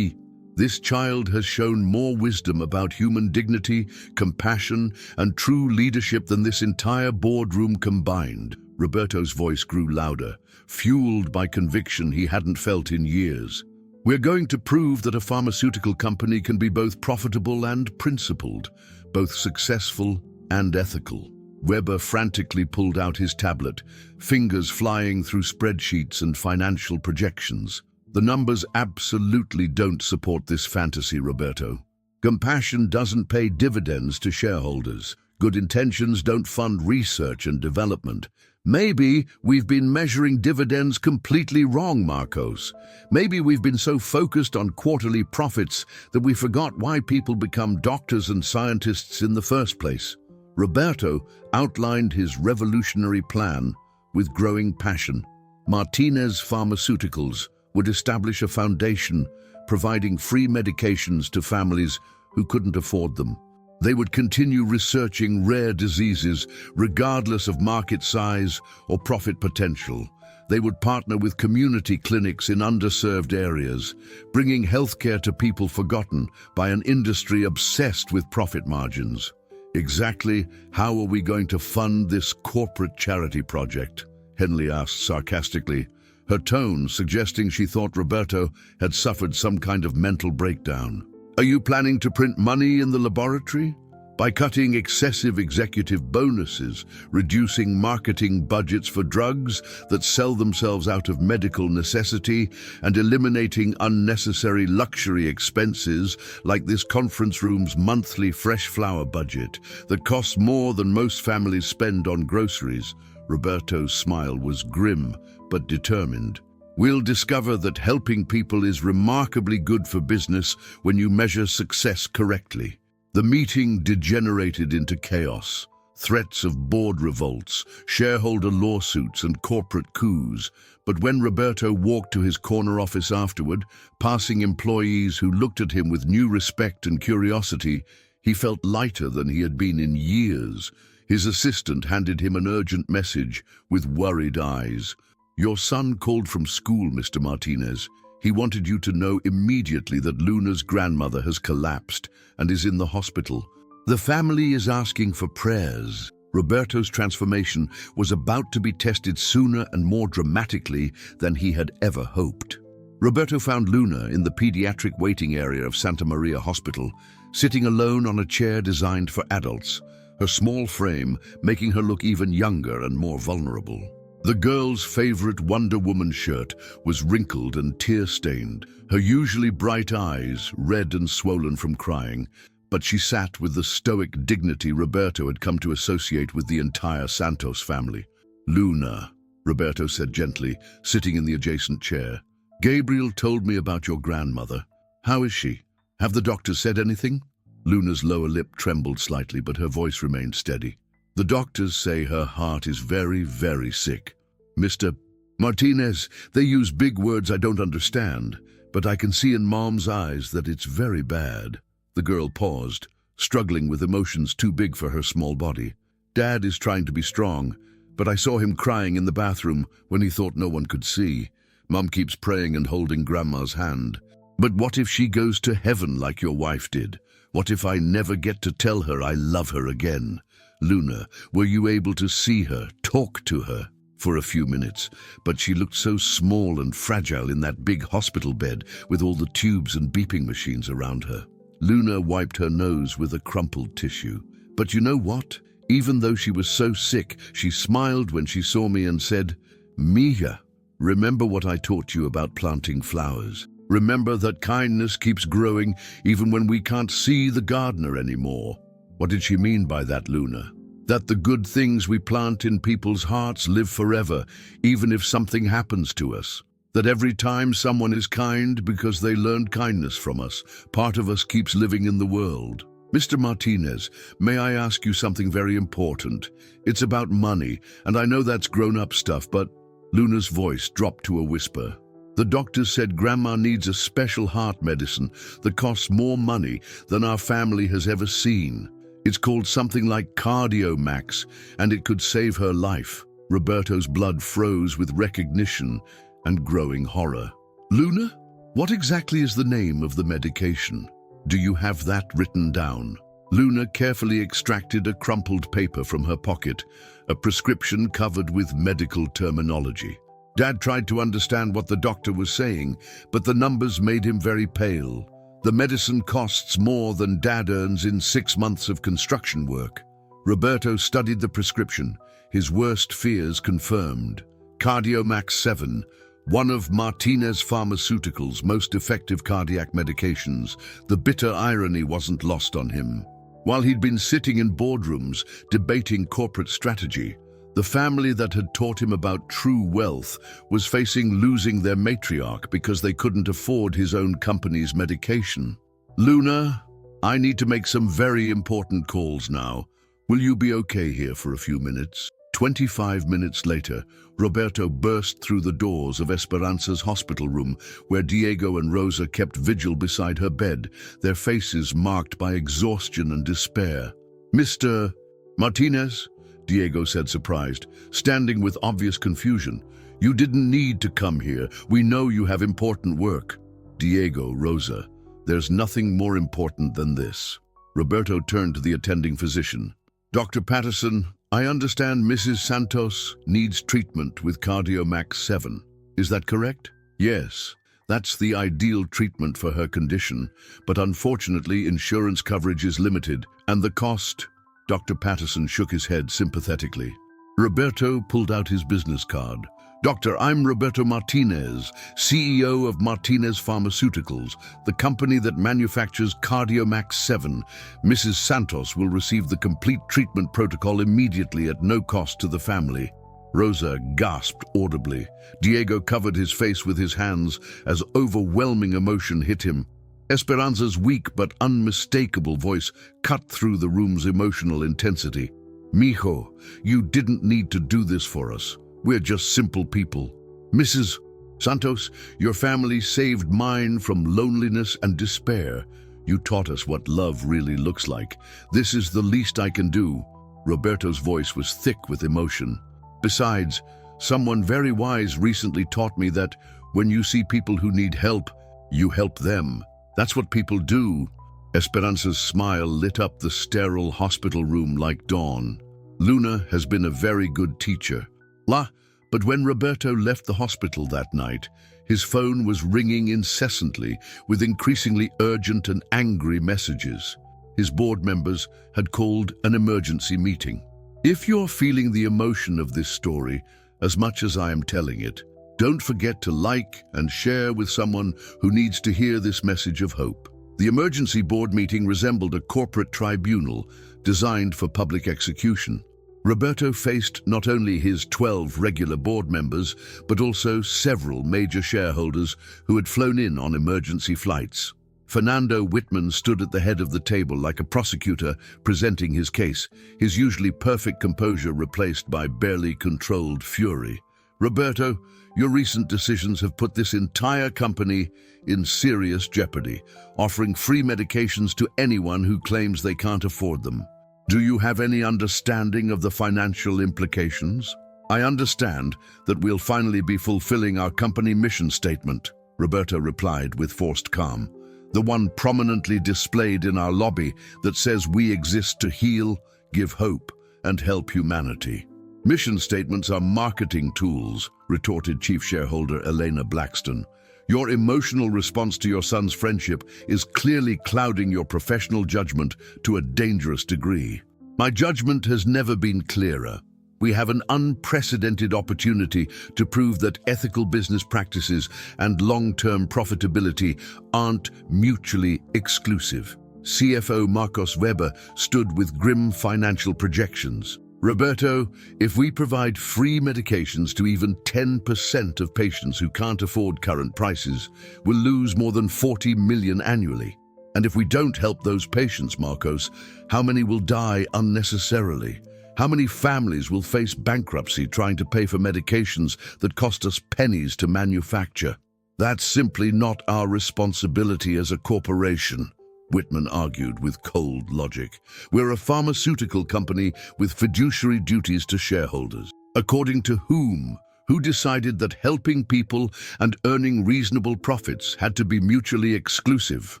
This child has shown more wisdom about human dignity, compassion, and true leadership than this entire boardroom combined." Roberto's voice grew louder, fueled by conviction he hadn't felt in years. "We're going to prove that a pharmaceutical company can be both profitable and principled, both successful and ethical." Weber frantically pulled out his tablet, fingers flying through spreadsheets and financial projections. "The numbers absolutely don't support this fantasy, Roberto. Compassion doesn't pay dividends to shareholders. Good intentions don't fund research and development. Maybe we've been measuring dividends completely wrong, Marcos. Maybe we've been so focused on quarterly profits that we forgot why people become doctors and scientists in the first place." Roberto outlined his revolutionary plan with growing passion. Martinez Pharmaceuticals would establish a foundation providing free medications to families who couldn't afford them. They would continue researching rare diseases regardless of market size or profit potential. They would partner with community clinics in underserved areas, bringing healthcare to people forgotten by an industry obsessed with profit margins. "Exactly how are we going to fund this corporate charity project?" Henley asked sarcastically, her tone suggesting she thought Roberto had suffered some kind of mental breakdown. "Are you planning to print money in the laboratory? By cutting excessive executive bonuses, reducing marketing budgets for drugs that sell themselves out of medical necessity, and eliminating unnecessary luxury expenses like this conference room's monthly fresh flower budget that costs more than most families spend on groceries?" Roberto's smile was grim but determined. We'll discover that helping people is remarkably good for business when you measure success correctly. The meeting degenerated into chaos. Threats of board revolts, shareholder lawsuits and corporate coups. But when Roberto walked to his corner office afterward, passing employees who looked at him with new respect and curiosity, he felt lighter than he had been in years. His assistant handed him an urgent message with worried eyes. "Your son called from school, Mr. Martinez. He wanted you to know immediately that Luna's grandmother has collapsed and is in the hospital. The family is asking for prayers." Roberto's transformation was about to be tested sooner and more dramatically than he had ever hoped. Roberto found Luna in the pediatric waiting area of Santa Maria Hospital, sitting alone on a chair designed for adults, her small frame making her look even younger and more vulnerable. The girl's favorite Wonder Woman shirt was wrinkled and tear-stained, her usually bright eyes red and swollen from crying, but she sat with the stoic dignity Roberto had come to associate with the entire Santos family. "Luna," Roberto said gently, sitting in the adjacent chair. "Gabriel told me about your grandmother. How is she? Have the doctors said anything?" Luna's lower lip trembled slightly, but her voice remained steady. "The doctors say her heart is very, very sick. Mr. Martinez, they use big words I don't understand, but I can see in Mom's eyes that it's very bad." The girl paused, struggling with emotions too big for her small body. "Dad is trying to be strong, but I saw him crying in the bathroom when he thought no one could see. Mom keeps praying and holding Grandma's hand. But what if she goes to heaven like your wife did? What if I never get to tell her I love her again? Luna, were you able to see her, talk to her?" For a few minutes, but she looked so small and fragile in that big hospital bed with all the tubes and beeping machines around her. Luna wiped her nose with a crumpled tissue. "But you know what? Even though she was so sick, she smiled when she saw me and said, 'Mija, remember what I taught you about planting flowers. Remember that kindness keeps growing even when we can't see the gardener anymore.'" What did she mean by that, Luna? That the good things we plant in people's hearts live forever, even if something happens to us. That every time someone is kind because they learned kindness from us, part of us keeps living in the world. "Mr. Martinez, may I ask you something very important? It's about money, and I know that's grown-up stuff, but..." Luna's voice dropped to a whisper. "The doctors said Grandma needs a special heart medicine that costs more money than our family has ever seen. It's called something like CardioMax, and it could save her life." Roberto's blood froze with recognition and growing horror. "Luna, what exactly is the name of the medication? Do you have that written down?" Luna carefully extracted a crumpled paper from her pocket, a prescription covered with medical terminology. Dad tried to understand what the doctor was saying, but the numbers made him very pale. "The medicine costs more than Dad earns in 6 months of construction work." Roberto studied the prescription, his worst fears confirmed. CardioMax 7, one of Martinez Pharmaceuticals' most effective cardiac medications. The bitter irony wasn't lost on him. While he'd been sitting in boardrooms debating corporate strategy, the family that had taught him about true wealth was facing losing their matriarch because they couldn't afford his own company's medication. "Luna, I need to make some very important calls now. Will you be okay here for a few minutes?" 25 minutes later, Roberto burst through the doors of Esperanza's hospital room, where Diego and Rosa kept vigil beside her bed, their faces marked by exhaustion and despair. "Mr. Martinez?" Diego said, surprised, standing with obvious confusion. "You didn't need to come here. We know you have important work." "Diego, Rosa, there's nothing more important than this." Roberto turned to the attending physician. "Dr. Patterson, I understand Mrs. Santos needs treatment with CardioMax 7. Is that correct?" "Yes, that's the ideal treatment for her condition, but unfortunately insurance coverage is limited, and the cost..." Dr. Patterson shook his head sympathetically. Roberto pulled out his business card. "Doctor, I'm Roberto Martinez, CEO of Martinez Pharmaceuticals, the company that manufactures CardioMax 7. Mrs. Santos will receive the complete treatment protocol immediately at no cost to the family." Rosa gasped audibly. Diego covered his face with his hands as overwhelming emotion hit him. Esperanza's weak but unmistakable voice cut through the room's emotional intensity. "Mijo, you didn't need to do this for us. We're just simple people. Mrs. Santos, your family saved mine from loneliness and despair. You taught us what love really looks like. This is the least I can do." Roberto's voice was thick with emotion. "Besides, someone very wise recently taught me that when you see people who need help, you help them. That's what people do." Esperanza's smile lit up the sterile hospital room like dawn. "Luna has been a very good teacher." But when Roberto left the hospital that night, his phone was ringing incessantly with increasingly urgent and angry messages. His board members had called an emergency meeting. If you're feeling the emotion of this story as much as I am telling it, don't forget to like and share with someone who needs to hear this message of hope. The emergency board meeting resembled a corporate tribunal designed for public execution. Roberto faced not only his 12 regular board members, but also several major shareholders who had flown in on emergency flights. Fernando Whitman stood at the head of the table like a prosecutor presenting his case, his usually perfect composure replaced by barely controlled fury. "Roberto, your recent decisions have put this entire company in serious jeopardy, offering free medications to anyone who claims they can't afford them. Do you have any understanding of the financial implications?" "I understand that we'll finally be fulfilling our company mission statement," Roberto replied with forced calm. "The one prominently displayed in our lobby that says we exist to heal, give hope, and help humanity." "Mission statements are marketing tools," retorted chief shareholder Elena Blackstone. "Your emotional response to your son's friendship is clearly clouding your professional judgment to a dangerous degree." "My judgment has never been clearer. We have an unprecedented opportunity to prove that ethical business practices and long-term profitability aren't mutually exclusive." CFO Marcos Weber stood with grim financial projections. "Roberto, if we provide free medications to even 10% of patients who can't afford current prices, we'll lose more than 40 million annually. And if we don't help those patients, Marcos, how many will die unnecessarily? How many families will face bankruptcy trying to pay for medications that cost us pennies to manufacture? That's simply not our responsibility as a corporation," Whitman argued with cold logic. "We're a pharmaceutical company with fiduciary duties to shareholders. According to whom? Who decided that helping people and earning reasonable profits had to be mutually exclusive?"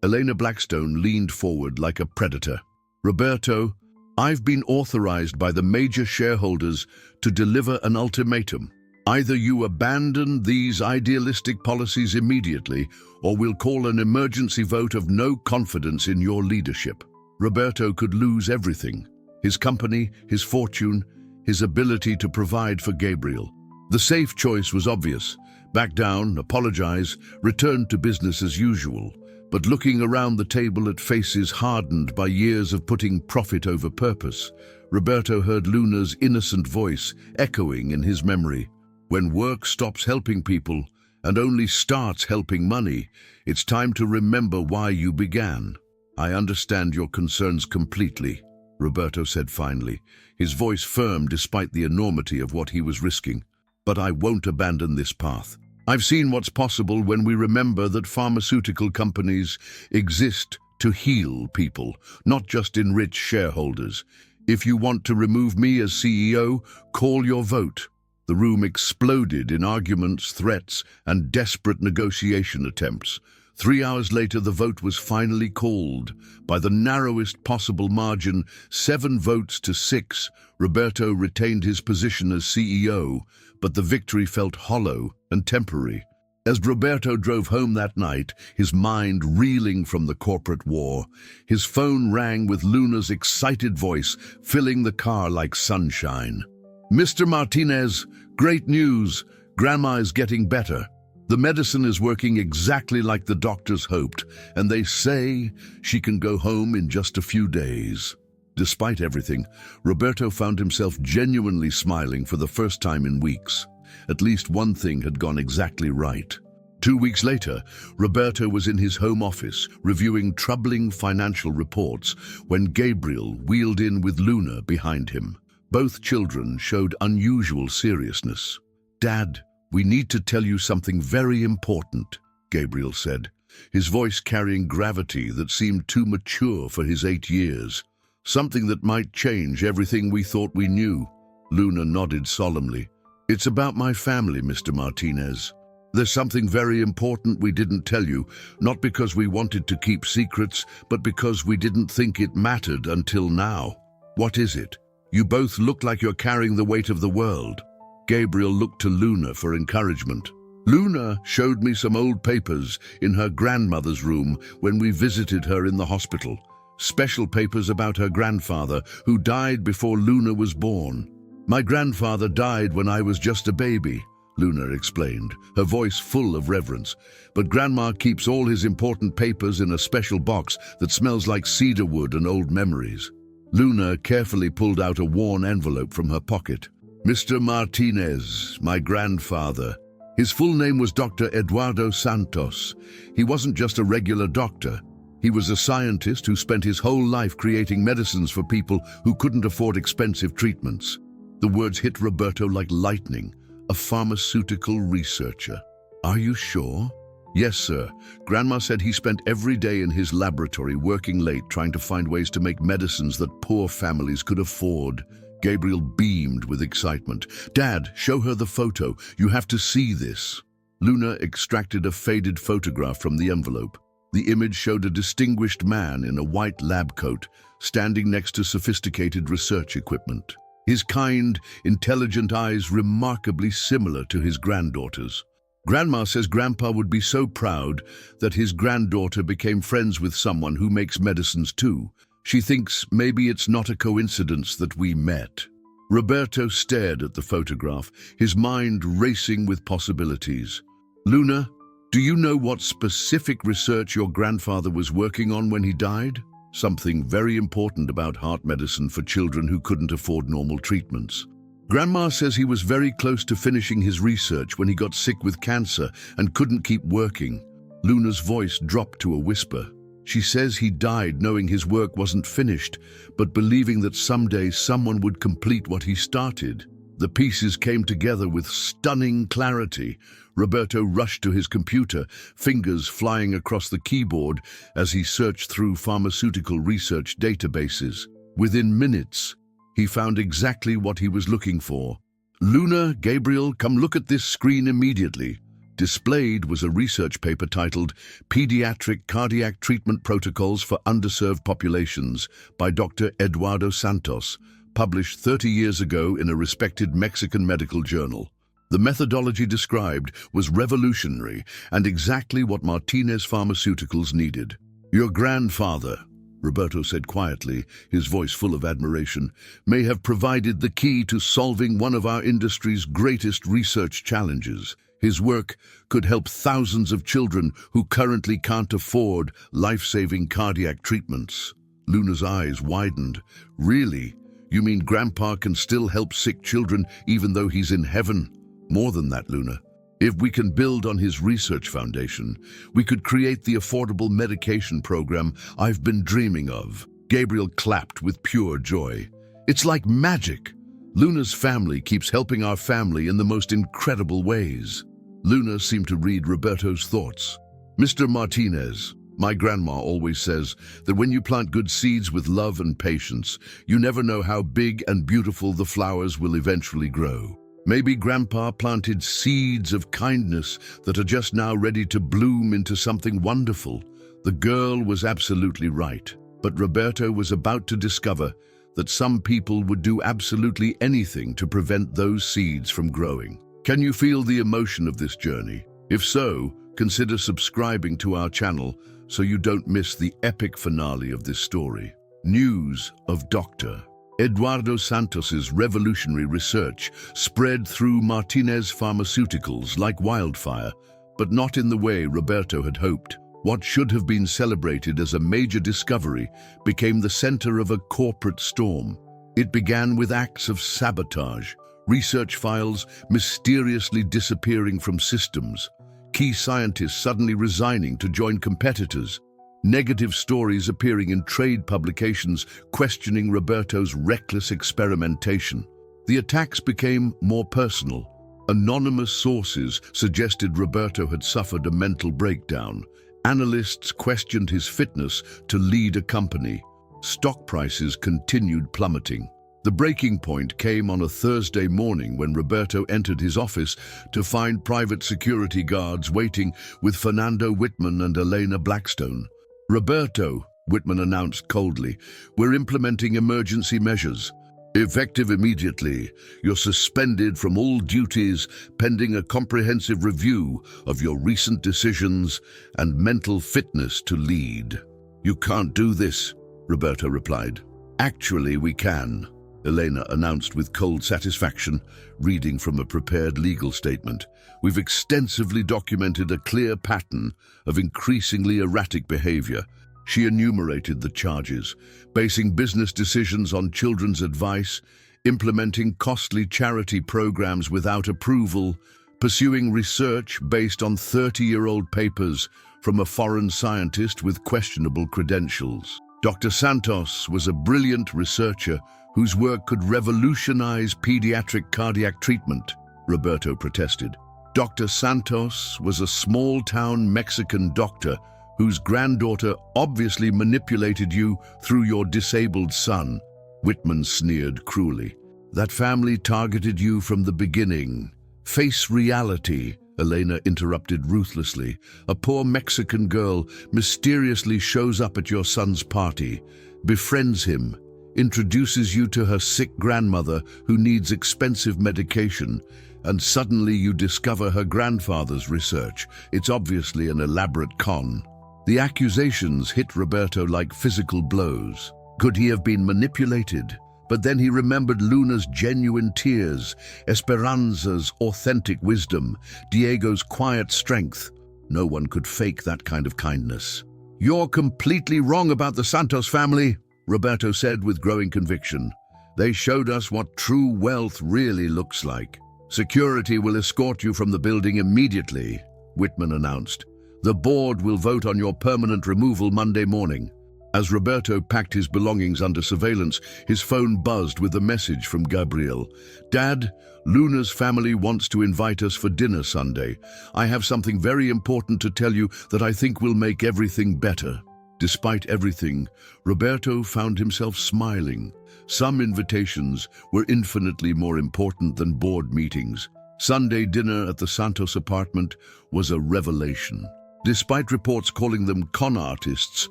Elena Blackstone leaned forward like a predator. "Roberto, I've been authorized by the major shareholders to deliver an ultimatum. Either you abandon these idealistic policies immediately, or we'll call an emergency vote of no confidence in your leadership." Roberto could lose everything: his company, his fortune, his ability to provide for Gabriel. The safe choice was obvious: back down, apologize, return to business as usual. But looking around the table at faces hardened by years of putting profit over purpose, Roberto heard Luna's innocent voice echoing in his memory. "When work stops helping people and only starts helping money, it's time to remember why you began." "I understand your concerns completely," Roberto said finally, his voice firm despite the enormity of what he was risking. "But I won't abandon this path. I've seen what's possible when we remember that pharmaceutical companies exist to heal people, not just enrich shareholders. If you want to remove me as CEO, call your vote." The room exploded in arguments, threats, and desperate negotiation attempts. 3 hours later, the vote was finally called. By the narrowest possible margin, 7 votes to 6, Roberto retained his position as CEO, but the victory felt hollow and temporary. As Roberto drove home that night, his mind reeling from the corporate war, his phone rang with Luna's excited voice, filling the car like sunshine. "Mr. Martinez, great news. Grandma is getting better. The medicine is working exactly like the doctors hoped, and they say she can go home in just a few days." Despite everything, Roberto found himself genuinely smiling for the first time in weeks. At least one thing had gone exactly right. 2 weeks later, Roberto was in his home office reviewing troubling financial reports when Gabriel wheeled in with Luna behind him. Both children showed unusual seriousness. "Dad, we need to tell you something very important," Gabriel said, his voice carrying gravity that seemed too mature for his 8 years. "Something that might change everything we thought we knew." Luna nodded solemnly. "It's about my family, Mr. Martinez. There's something very important we didn't tell you, not because we wanted to keep secrets, but because we didn't think it mattered until now." "What is it? You both look like you're carrying the weight of the world." Gabriel looked to Luna for encouragement. "Luna showed me some old papers in her grandmother's room when we visited her in the hospital. Special papers about her grandfather, who died before Luna was born. My grandfather died when I was just a baby," Luna explained, her voice full of reverence. "But Grandma keeps all his important papers in a special box that smells like cedar wood and old memories." Luna carefully pulled out a worn envelope from her pocket. "Mr. Martinez, my grandfather. His full name was Dr. Eduardo Santos. He wasn't just a regular doctor. He was a scientist who spent his whole life creating medicines for people who couldn't afford expensive treatments." The words hit Roberto like lightning. "A pharmaceutical researcher. Are you sure?" "Yes, sir. Grandma said he spent every day in his laboratory working late trying to find ways to make medicines that poor families could afford." Gabriel beamed with excitement. "Dad, show her the photo. You have to see this." Luna extracted a faded photograph from the envelope. The image showed a distinguished man in a white lab coat, standing next to sophisticated research equipment. His kind, intelligent eyes remarkably similar to his granddaughter's. "Grandma says Grandpa would be so proud that his granddaughter became friends with someone who makes medicines too. She thinks maybe it's not a coincidence that we met." Roberto stared at the photograph, his mind racing with possibilities. "Luna, do you know what specific research your grandfather was working on when he died?" "Something very important about heart medicine for children who couldn't afford normal treatments. Grandma says he was very close to finishing his research when he got sick with cancer and couldn't keep working." Luna's voice dropped to a whisper. "She says he died knowing his work wasn't finished, but believing that someday someone would complete what he started." The pieces came together with stunning clarity. Roberto rushed to his computer, fingers flying across the keyboard as he searched through pharmaceutical research databases. Within minutes, he found exactly what he was looking for. "Luna, Gabriel, come look at this screen immediately." Displayed was a research paper titled "Pediatric Cardiac Treatment Protocols for Underserved Populations" by Dr. Eduardo Santos, published 30 years ago in a respected Mexican medical journal. The methodology described was revolutionary and exactly what Martinez Pharmaceuticals needed. "Your grandfather," Roberto said quietly, his voice full of admiration, "may have provided the key to solving one of our industry's greatest research challenges. His work could help thousands of children who currently can't afford life-saving cardiac treatments." Luna's eyes widened. "Really? You mean Grandpa can still help sick children even though he's in heaven?" "More than that, Luna. If we can build on his research foundation, we could create the affordable medication program I've been dreaming of." Gabriel clapped with pure joy. "It's like magic. Luna's family keeps helping our family in the most incredible ways." Luna seemed to read Roberto's thoughts. "Mr. Martinez, my grandma always says that when you plant good seeds with love and patience, you never know how big and beautiful the flowers will eventually grow. Maybe Grandpa planted seeds of kindness that are just now ready to bloom into something wonderful." The girl was absolutely right, but Roberto was about to discover that some people would do absolutely anything to prevent those seeds from growing. Can you feel the emotion of this journey? If so, consider subscribing to our channel so you don't miss the epic finale of this story. News of Dr. Eduardo Santos's revolutionary research spread through Martinez Pharmaceuticals like wildfire, but not in the way Roberto had hoped. What should have been celebrated as a major discovery became the center of a corporate storm. It began with acts of sabotage, research files mysteriously disappearing from systems, key scientists suddenly resigning to join competitors, negative stories appearing in trade publications questioning Roberto's reckless experimentation. The attacks became more personal. Anonymous sources suggested Roberto had suffered a mental breakdown. Analysts questioned his fitness to lead a company. Stock prices continued plummeting. The breaking point came on a Thursday morning when Roberto entered his office to find private security guards waiting with Fernando Whitman and Elena Blackstone. "Roberto," Whitman announced coldly, "we're implementing emergency measures. Effective immediately, you're suspended from all duties pending a comprehensive review of your recent decisions and mental fitness to lead." "You can't do this," Roberto replied. "Actually, we can," Elena announced with cold satisfaction, reading from a prepared legal statement. "We've extensively documented a clear pattern of increasingly erratic behavior." She enumerated the charges: basing business decisions on children's advice, implementing costly charity programs without approval, pursuing research based on 30-year-old papers from a foreign scientist with questionable credentials. Dr. Santos was a brilliant researcher whose work could revolutionize pediatric cardiac treatment, Roberto protested. Dr. Santos was a small-town Mexican doctor whose granddaughter obviously manipulated you through your disabled son, Whitman sneered cruelly. That family targeted you from the beginning. Face reality, Elena interrupted ruthlessly. A poor Mexican girl mysteriously shows up at your son's party, befriends him, introduces you to her sick grandmother who needs expensive medication, and suddenly you discover her grandfather's research. It's obviously an elaborate con. The accusations hit Roberto like physical blows. Could he have been manipulated? But then he remembered Luna's genuine tears, Esperanza's authentic wisdom, Diego's quiet strength. No one could fake that kind of kindness. "You're completely wrong about the Santos family," Roberto said with growing conviction. "They showed us what true wealth really looks like." "Security will escort you from the building immediately," Whitman announced. "The board will vote on your permanent removal Monday morning." As Roberto packed his belongings under surveillance, his phone buzzed with a message from Gabriel. "Dad, Luna's family wants to invite us for dinner Sunday. I have something very important to tell you that I think will make everything better." Despite everything, Roberto found himself smiling. Some invitations were infinitely more important than board meetings. Sunday dinner at the Santos apartment was a revelation. Despite reports calling them con artists,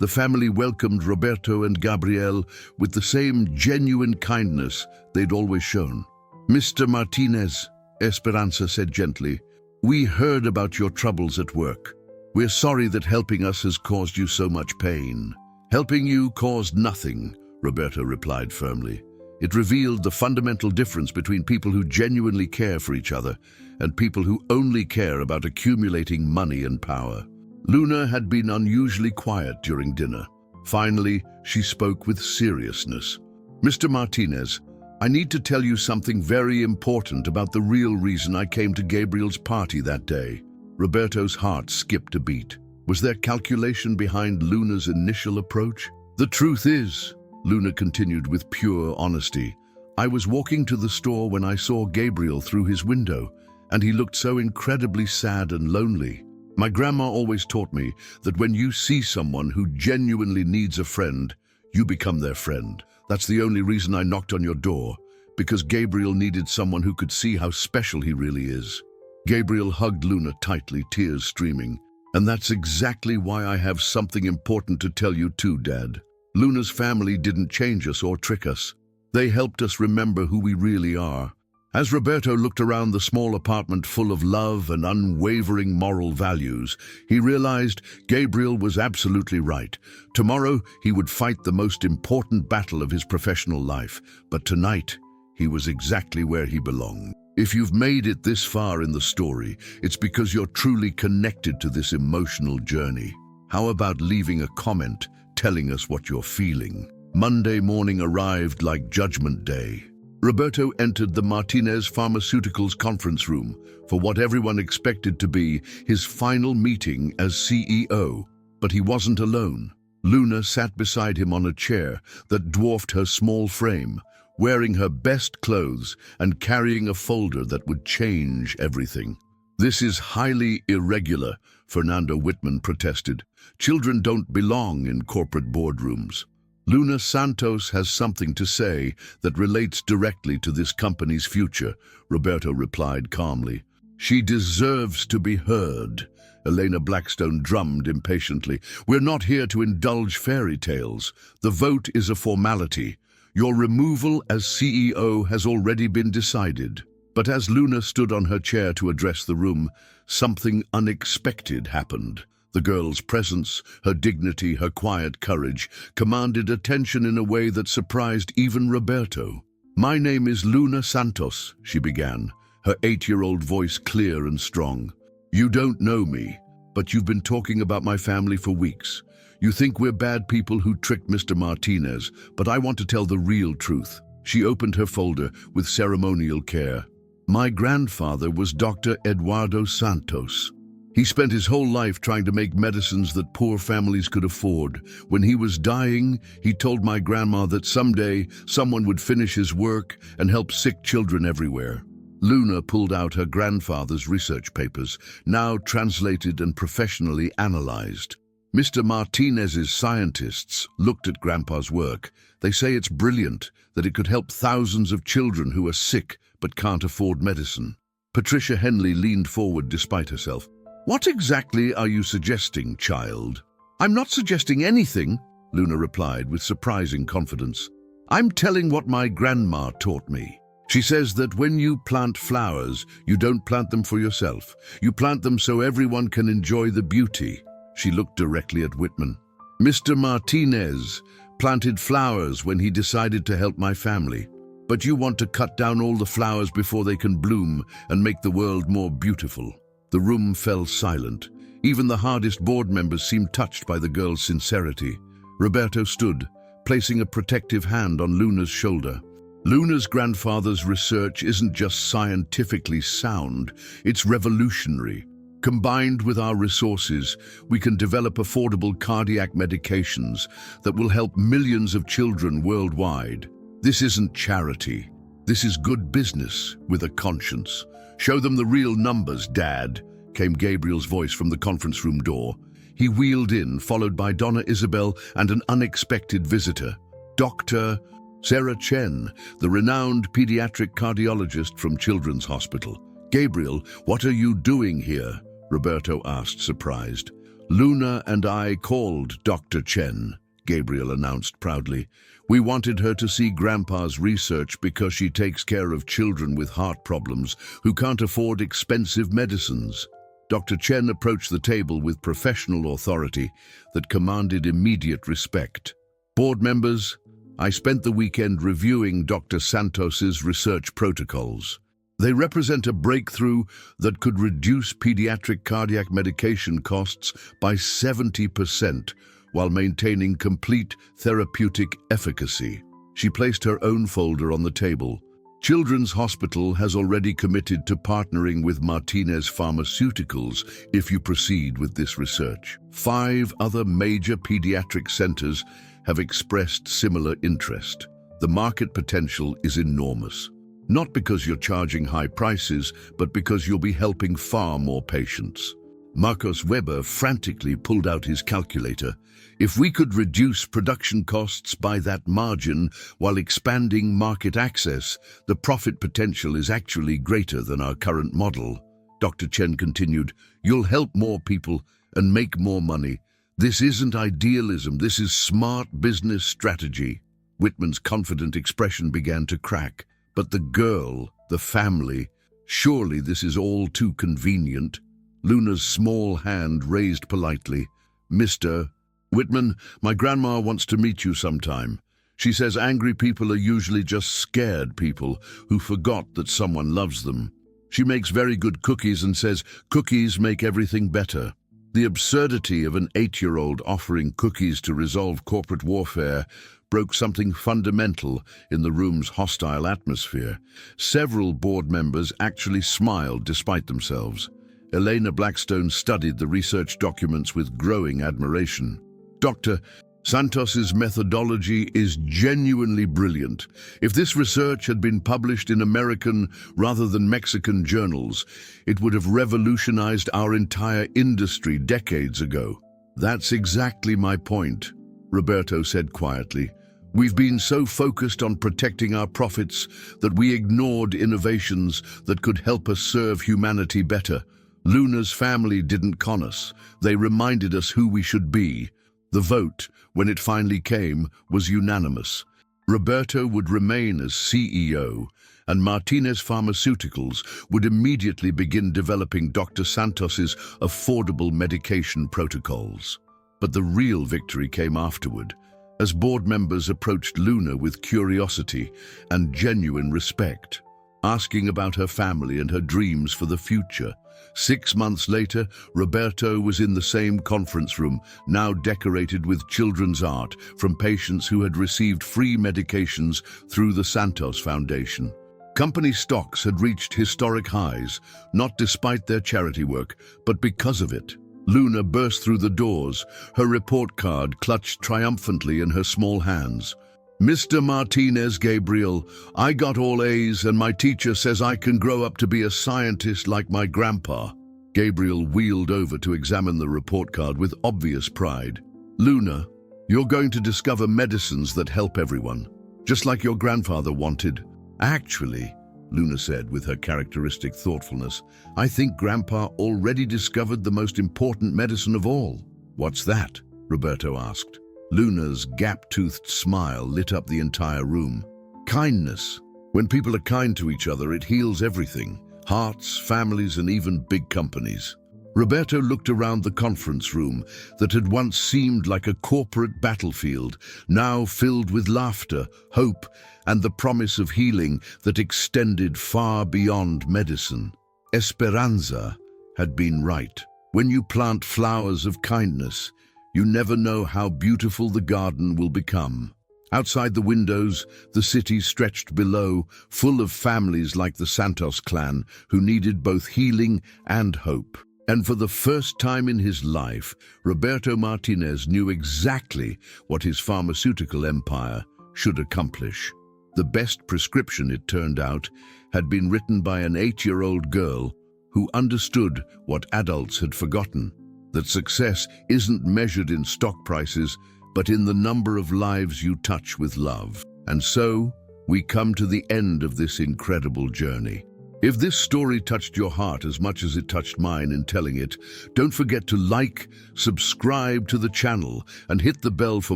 the family welcomed Roberto and Gabriel with the same genuine kindness they'd always shown. "Mr. Martinez," Esperanza said gently, "we heard about your troubles at work. We're sorry that helping us has caused you so much pain." "Helping you caused nothing," Roberto replied firmly. It revealed the fundamental difference between people who genuinely care for each other and people who only care about accumulating money and power. Luna had been unusually quiet during dinner. Finally, she spoke with seriousness. "Mr. Martinez, I need to tell you something very important about the real reason I came to Gabriel's party that day." Roberto's heart skipped a beat. Was there calculation behind Luna's initial approach? "The truth is," Luna continued with pure honesty, "I was walking to the store when I saw Gabriel through his window, and he looked so incredibly sad and lonely. My grandma always taught me that when you see someone who genuinely needs a friend, you become their friend. That's the only reason I knocked on your door, because Gabriel needed someone who could see how special he really is." Gabriel hugged Luna tightly, tears streaming. "And that's exactly why I have something important to tell you too, Dad. Luna's family didn't change us or trick us. They helped us remember who we really are." As Roberto looked around the small apartment full of love and unwavering moral values, he realized Gabriel was absolutely right. Tomorrow, he would fight the most important battle of his professional life, but tonight, he was exactly where he belonged. If you've made it this far in the story, it's because you're truly connected to this emotional journey. How about leaving a comment telling us what you're feeling? Monday morning arrived like Judgment Day. Roberto entered the Martinez Pharmaceuticals conference room for what everyone expected to be his final meeting as CEO. But he wasn't alone. Luna sat beside him on a chair that dwarfed her small frame, wearing her best clothes and carrying a folder that would change everything. "This is highly irregular," Fernando Whitman protested. "Children don't belong in corporate boardrooms." "Luna Santos has something to say that relates directly to this company's future," Roberto replied calmly. "She deserves to be heard." Elena Blackstone drummed impatiently. "We're not here to indulge fairy tales. The vote is a formality. Your removal as CEO has already been decided." But as Luna stood on her chair to address the room, something unexpected happened. The girl's presence, her dignity, her quiet courage, commanded attention in a way that surprised even Roberto. "My name is Luna Santos," she began, her 8-year-old voice clear and strong. "You don't know me, but you've been talking about my family for weeks. You think we're bad people who tricked Mr. Martinez, but I want to tell the real truth." She opened her folder with ceremonial care. "My grandfather was Dr. Eduardo Santos. He spent his whole life trying to make medicines that poor families could afford. When he was dying, he told my grandma that someday someone would finish his work and help sick children everywhere." Luna pulled out her grandfather's research papers, now translated and professionally analyzed. Mr. Martinez's scientists looked at Grandpa's work. "They say it's brilliant, that it could help thousands of children who are sick but can't afford medicine." Patricia Henley leaned forward despite herself. "What exactly are you suggesting, child?" "I'm not suggesting anything," Luna replied with surprising confidence. "I'm telling what my grandma taught me. She says that when you plant flowers, you don't plant them for yourself. You plant them so everyone can enjoy the beauty." She looked directly at Whitman. "Mr. Martinez planted flowers when he decided to help my family. But you want to cut down all the flowers before they can bloom and make the world more beautiful." The room fell silent. Even the hardest board members seemed touched by the girl's sincerity. Roberto stood, placing a protective hand on Luna's shoulder. "Luna's grandfather's research isn't just scientifically sound, it's revolutionary. Combined with our resources, we can develop affordable cardiac medications that will help millions of children worldwide. This isn't charity. This is good business with a conscience." "Show them the real numbers, Dad," came Gabriel's voice from the conference room door. He wheeled in, followed by Donna Isabel and an unexpected visitor, Dr. Sarah Chen, the renowned pediatric cardiologist from Children's Hospital. "Gabriel, what are you doing here?" Roberto asked, surprised. "Luna and I called Dr. Chen," Gabriel announced proudly. "We wanted her to see Grandpa's research because she takes care of children with heart problems who can't afford expensive medicines." Dr. Chen approached the table with professional authority that commanded immediate respect. "Board members, I spent the weekend reviewing Dr. Santos's research protocols. They represent a breakthrough that could reduce pediatric cardiac medication costs by 70%, while maintaining complete therapeutic efficacy." She placed her own folder on the table. "Children's Hospital has already committed to partnering with Martinez Pharmaceuticals if you proceed with this research. 5 other major pediatric centers have expressed similar interest. The market potential is enormous. Not because you're charging high prices, but because you'll be helping far more patients." Marcos Weber frantically pulled out his calculator. "If we could reduce production costs by that margin while expanding market access, the profit potential is actually greater than our current model." Dr. Chen continued, "You'll help more people and make more money. This isn't idealism, this is smart business strategy." Whitman's confident expression began to crack. "But the girl, the family, surely this is all too convenient." Luna's small hand raised politely. "Mr. Whitman, my grandma wants to meet you sometime. She says angry people are usually just scared people who forgot that someone loves them. She makes very good cookies and says cookies make everything better." The absurdity of an 8-year-old offering cookies to resolve corporate warfare broke something fundamental in the room's hostile atmosphere. Several board members actually smiled despite themselves. Elena Blackstone studied the research documents with growing admiration. Dr. Santos's methodology is genuinely brilliant. If this research had been published in American rather than Mexican journals, it would have revolutionized our entire industry decades ago. That's exactly my point, Roberto said quietly. We've been so focused on protecting our profits that we ignored innovations that could help us serve humanity better. Luna's family didn't con us. They reminded us who we should be. The vote, when it finally came, was unanimous. Roberto would remain as CEO, and Martinez Pharmaceuticals would immediately begin developing Dr. Santos's affordable medication protocols. But the real victory came afterward, as board members approached Luna with curiosity and genuine respect, asking about her family and her dreams for the future. 6 months later, Roberto was in the same conference room, now decorated with children's art from patients who had received free medications through the Santos Foundation. Company stocks had reached historic highs, not despite their charity work, but because of it. Luna burst through the doors, her report card clutched triumphantly in her small hands. Mr. Martinez Gabriel, I got all A's and my teacher says I can grow up to be a scientist like my grandpa. Gabriel wheeled over to examine the report card with obvious pride. Luna, you're going to discover medicines that help everyone, just like your grandfather wanted. Actually, Luna said with her characteristic thoughtfulness, I think Grandpa already discovered the most important medicine of all. What's that? Roberto asked. Luna's gap-toothed smile lit up the entire room. Kindness. When people are kind to each other, it heals everything. Hearts, families, and even big companies. Roberto looked around the conference room that had once seemed like a corporate battlefield, now filled with laughter, hope, and the promise of healing that extended far beyond medicine. Esperanza had been right. When you plant flowers of kindness, you never know how beautiful the garden will become. Outside the windows, the city stretched below, full of families like the Santos clan who needed both healing and hope. And for the first time in his life, Roberto Martinez knew exactly what his pharmaceutical empire should accomplish. The best prescription, it turned out, had been written by an 8-year-old girl who understood what adults had forgotten. That success isn't measured in stock prices, but in the number of lives you touch with love. And so, we come to the end of this incredible journey. If this story touched your heart as much as it touched mine in telling it, don't forget to like, subscribe to the channel, and hit the bell for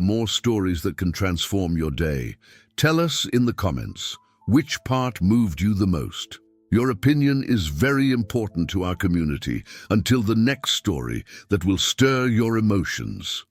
more stories that can transform your day. Tell us in the comments, which part moved you the most? Your opinion is very important to our community. Until the next story that will stir your emotions.